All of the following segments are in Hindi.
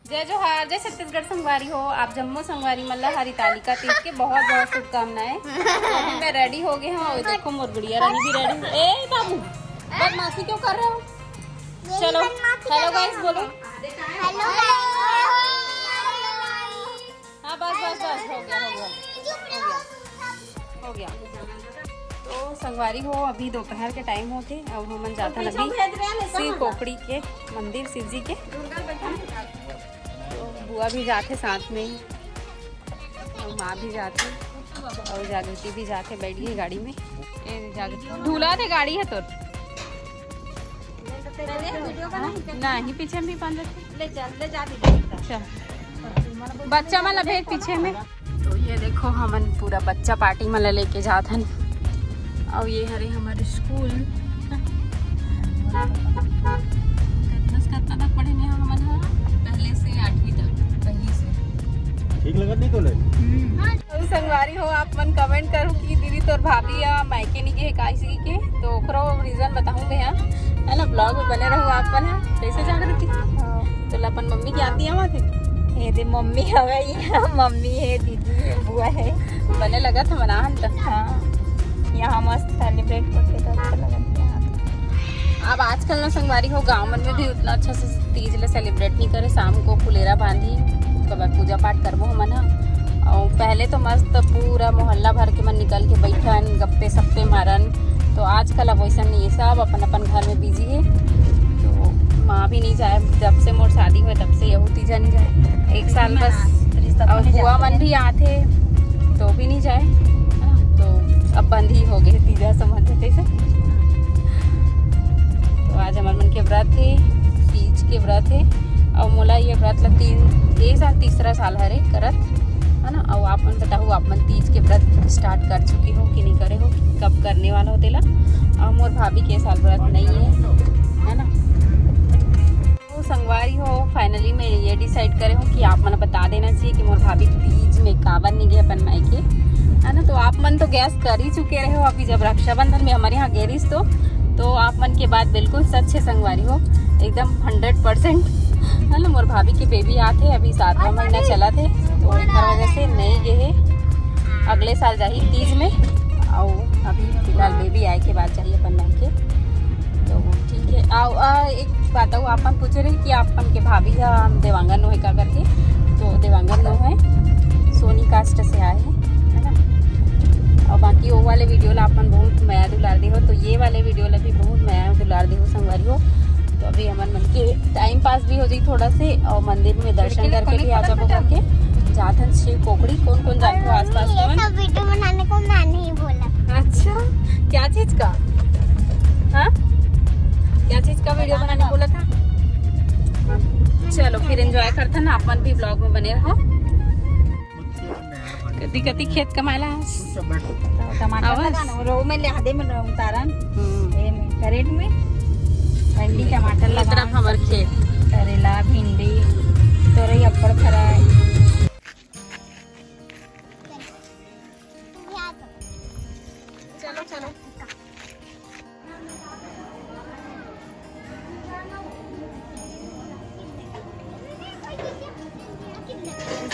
जय जोहार, जय छत्तीसगढ़ संगवारी हो। आप जम्मू संगवारी मल्ला हरितालिका तीज के बहुत बहुत शुभकामनाएं। अभी मैं रेडी हो गई हूँ। देखो मोर गुड़िया रानी भी रेडी। ए बाबू बदमाशी क्यों कर रहे हो? चलो हेलो गाइस बोलो। हेलो हाँ बस बस बस हो गया। तो संगवारी हो अभी दोपहर के टाइम होते अब हम जाता अभी शिव कोकड़ी के मंदिर शिव जी के। तो बुआ भी जाते साथ में ही और माँ भी जाती और जागृति भी जाते। बैठ गई गाड़ी में। जागृति ढूला थे गाड़ी है तो नहीं पीछे में भी बंद ले जा बच्चा मला भेज पीछे में। तो ये देखो हमन पूरा बच्चा पार्टी मला लेके जात हन और ये हरे हमारे स्कूल तक पढ़े नहीं हमन पहले से 8वीं तक पहली से ठीक लगत नहीं तो संगवारी हो आप मन कमेंट करो कि दीदी तोर भाभी या मायके नहीं के कासी के तो ओकरो रीजन बताऊंगे यहाँ है ना। ब्लॉग में बने रहो आप मन कैसे जागृति तो अपन मम्मी की आती है थे ये दे मम्मी हवे मम्मी है दीदी है बुआ है बने लगा था मनाहन तक। हाँ यहाँ मस्त सेलिब्रेट करके तो अच्छा लगता है। अब आजकल ना संगवारी हो गाँव में भी उतना अच्छा से तीज ले सेलिब्रेट नहीं करे। शाम को फुलेरा बांधी उसके बाद पूजा पाठ करबो हमन और पहले तो मस्त पूरा मोहल्ला भर के मन निकल के बैठन गप्पे सप्पे मारन। तो आजकल अब वैसा नहीं है, सब अपन अपन घर में बिजी है। तो माँ भी नहीं जाए जब से मोर शादी हुए तब से यहू तीजा नहीं जाए 1 साल बस। और बुआ मन भी आते तो भी नहीं जाए। तो अब बंद ही हो गए तीजा समझ कैसे। तो आज हमारे मन के व्रत है तीज के व्रत है और मोला ये व्रत ला 1 साल 3रा साल हरे करत है ना। और आप मन बताओ आप मन तीज के व्रत स्टार्ट कर चुकी हो कि नहीं करे हो, कब करने वाला हो तेला। और मोर भाभी के साल व्रत नहीं है ना। तो संगवारी हो फाइनली मैं ये डिसाइड करे हूँ कि आप मन बता देना चाहिए कि मोर भाभी तीज में काबर नहीं गए अपन मायके है ना। तो आप मन तो गैस कर ही चुके रहे हो। अभी जब रक्षाबंधन में हमारे यहाँ गेरिस तो आप मन के बात बिल्कुल सच है संगवारी हो एकदम 100% है ना। मोर भाभी के बेबी आते अभी 7वां महीना चला थे तो एक वजह से नहीं गए। अगले साल जाही तीज में और अभी फिलहाल बेबी आए के बाद चाहिए अपन मायके। तो ठीक है आओ एक बात हो अपन पूछ रहे कि अपन के भाभी हम देवांगन हो का करके। तो देवांगन नो है सोनी कास्ट से आए हैं है ना। और बाकी वो वाले वीडियो ला अपन बहुत माया दुलार दे हो तो ये वाले वीडियो ला भी बहुत माया दुलार दे हो संगवारी हो। तो अभी हमारे मन के टाइम पास भी हो जाए थोड़ा से और मंदिर में दर्शन करके भी आ जाओ करके जाथन शिव कोकड़ी। कौन कौन जाते हो आसपास ये सब वीडियो बनाने को मैंने ही बोला। अच्छा क्या चीज का हाँ क्या चीज का वीडियो बनाने बोला था? चलो फिर एंजॉय करता ना अपन भी ब्लॉग में बने रहो। कति कति खेत कमाला टमाटर लगाना रो में ले आधे में उतारन ए में करेट में भिंडी टमाटर लगा तरफ हमार खेत करेला भिंडी तोरई अप्पड़ फ्राई। चलो चलो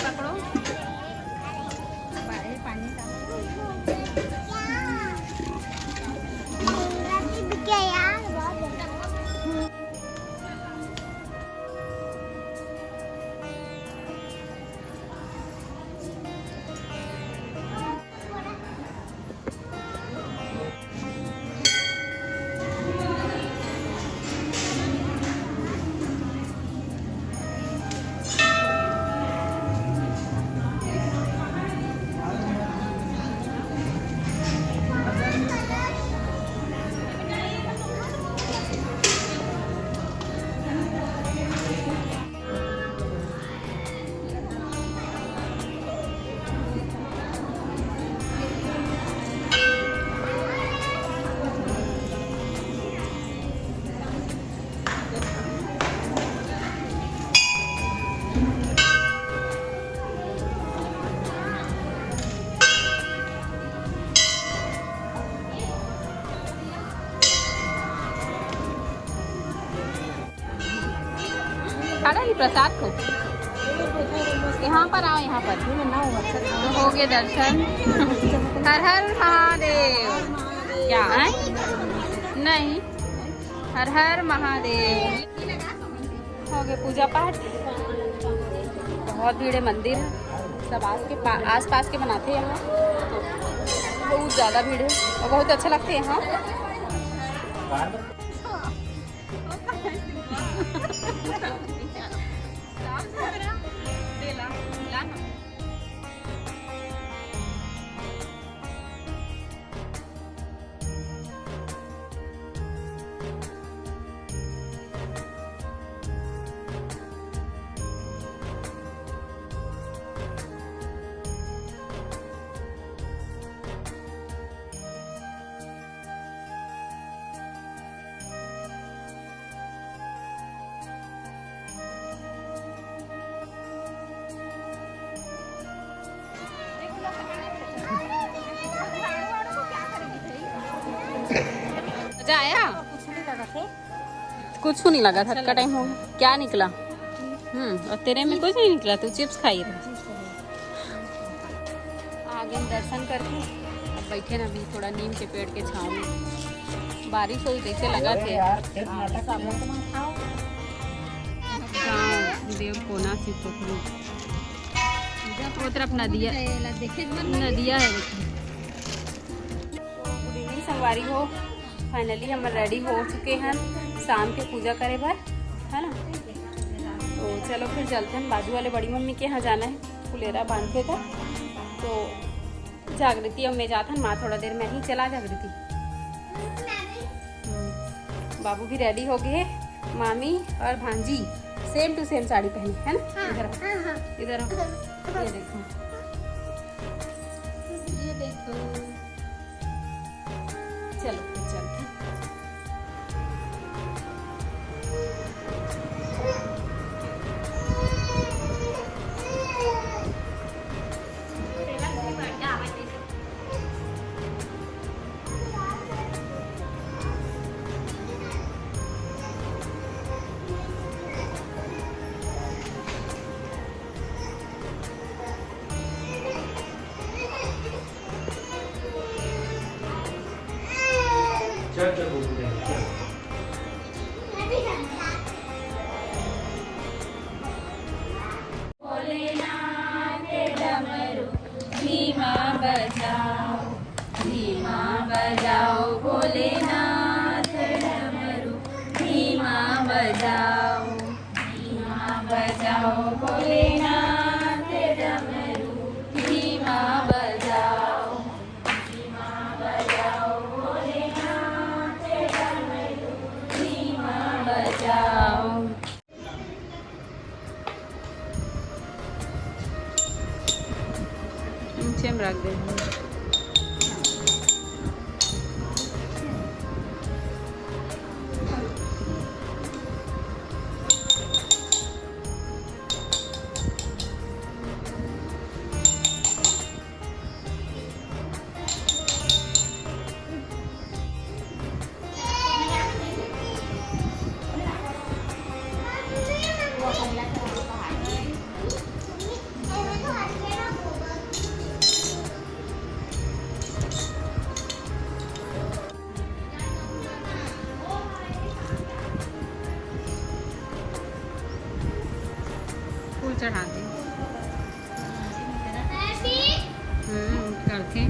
पकड़ो पानी का खाना नहीं प्रसाद को यहाँ पर आओ, यहाँ पर तो हो गए दर्शन। हर हर महादेव। क्या है? नहीं, हर हर महादेव। हो गए पूजा पाठ। बहुत भीड़ है, मंदिर है, सब आस पास के बनाते हैं यहाँ, तो बहुत ज़्यादा भीड़ है और बहुत अच्छा लगता है यहाँ। मजा आया? कुछ नहीं लगा, थक का टाइम हो गया। क्या निकला? और तेरे में कुछ नहीं निकला, तू चिप्स खाई रही। आगे दर्शन करके अब बैठे ना, अभी थोड़ा नीम के पेड़ के छाँव में। बारिश हुई जैसे लगा थे। देव कोना से पोखरी, वो तरफ नदिया है। संगवारी हो, फाइनली हम रेडी हो चुके हैं शाम के पूजा करे बार, है ना। तो चलो फिर चलते हैं, बाजू वाले बड़ी मम्मी के यहाँ जाना है, फुलेरा बांधते था। तो जागृति और मैं जाता माँ थोड़ा देर में ही चला। जागृति बाबू भी रेडी हो गए, मामी और भांजी सेम टू सेम साड़ी पहनी है ना। इधर ये देखो, ये देखो। चलो फिर चलते हैं। धीमा बजाओ भोलेनाथ डमरू, धीमा बजाओ भोलेनाथ डमरू, धीमा बजाओ भोलेनाथ डमरू, धीमा बजाओ। नीचे हम रख देंगे। फूल चढ़ाते करते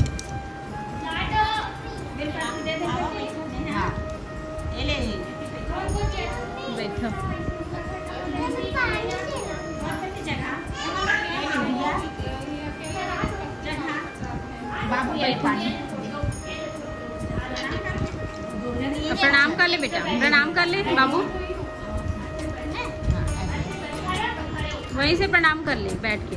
बैठो। प्रणाम कर ले बेटा, प्रणाम कर ले बाबू, वहीं से प्रणाम कर ले बैठ के।